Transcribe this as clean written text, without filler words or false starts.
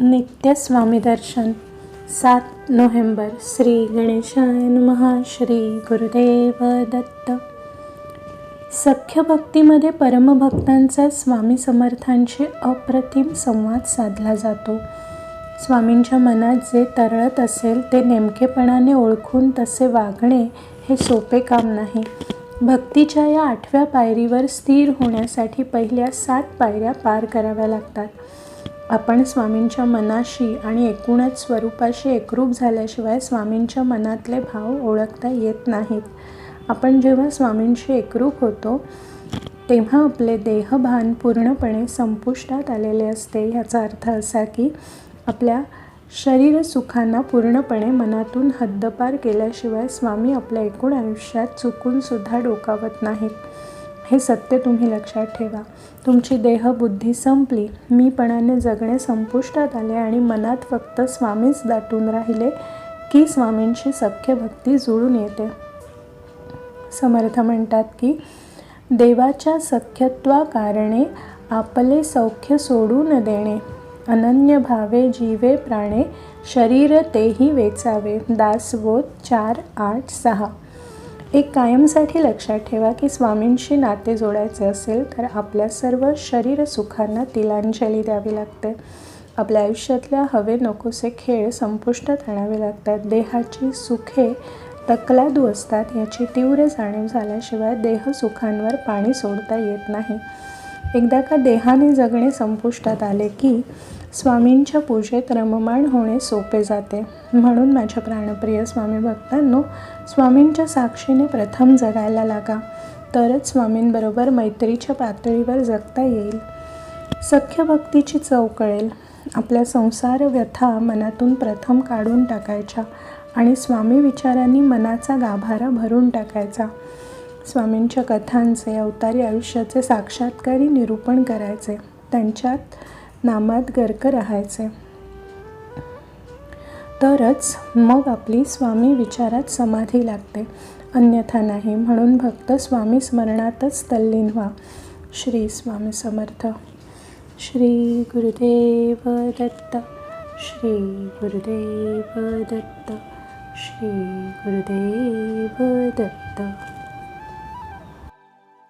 नित्य स्वामी दर्शन 7 नोव्हेंबर. श्री गणेशाय नमः. श्री गुरुदेव दत्त. सख्य भक्तीमध्ये परमभक्तांचा स्वामी समर्थांशी अप्रतिम संवाद साधला जातो. स्वामींच्या मनात जे तरळत असेल ते नेमकेपणाने ओळखून तसे वागणे हे सोपे काम नाही. भक्तीच्या या 8व्या पायरीवर स्थिर होण्यासाठी पहिल्या 7 पायऱ्या पार कराव्या लागतात. आपण स्वामींच्या मनाशी आणि एकूणच स्वरूपाशी एकरूप झाल्याशिवाय स्वामींच्या मनातले भाव ओळखता येत नाहीत. आपण जेव्हा स्वामींशी एकरूप होतो तेव्हा आपले देहभान पूर्णपणे संपुष्टात आलेले असते. याचा अर्थ असा की आपल्या शरीर सुखांना पूर्णपणे मनातून हद्दपार केल्याशिवाय स्वामी आपल्या एकूण आयुष्यात चुकूनसुद्धा डोकावत नाहीत. हे सत्य तुम्ही लक्षात ठेवा. तुमची देहबुद्धी संपली, मीपणाने जगणे संपुष्टात आले आणि मनात फक्त स्वामीच दाटून राहिले की स्वामींची सख्य भक्ती जुळून येते. समर्थ म्हणतात की देवाच्या सख्यत्वाकारणे आपले सौख्य सोडून देणे, अनन्य भावे जीवे प्राणे, शरीर तेही वेचावे. दासबोध 4:8-6. एक कायमसाठी लक्षात ठेवा की स्वामींशी नाते जोडायचे असेल तर आपल्या सर्व शरीर सुखांना तिलांजली द्यावी लागते. आपल्या आयुष्यातल्या हवे नकोसे खेळ संपुष्टात आणावे लागतात. देहाची सुखे तकलादू असतात याची तीव्र जाणीव झाल्याशिवाय देह सुखांवर पाणी सोडता येत नाही. एकदा का देहाने जगणे संपुष्टात आले की स्वामींच्या पूजेत रममाण होणे सोपे जाते. म्हणून माझ्या प्राणप्रिय स्वामी भक्तांनो, स्वामींच्या साक्षीने प्रथम जगायला लागा, तरच स्वामींबरोबर मैत्रीच्या पातळीवर जगता येईल. सख्य भक्तीची चव कळेल. आपल्या संसार व्यथा मनातून प्रथम काढून टाकायच्या आणि स्वामी विचारांनी मनाचा गाभारा भरून टाकायचा. स्वामींच्या कथांचे, अवतारी आयुष्याचे साक्षात्कारी निरूपण करायचे. त्यांच्यात नामात गर्क राहायचे. तरच मग आपली स्वामी विचारात समाधी लागते, अन्यथा नाही. म्हणून भक्त स्वामी स्मरणातच तल्लीन व्हा. श्री स्वामी समर्थ. श्री गुरुदेव दत्त. श्री गुरुदेव दत्त. श्री गुरुदेव दत्त.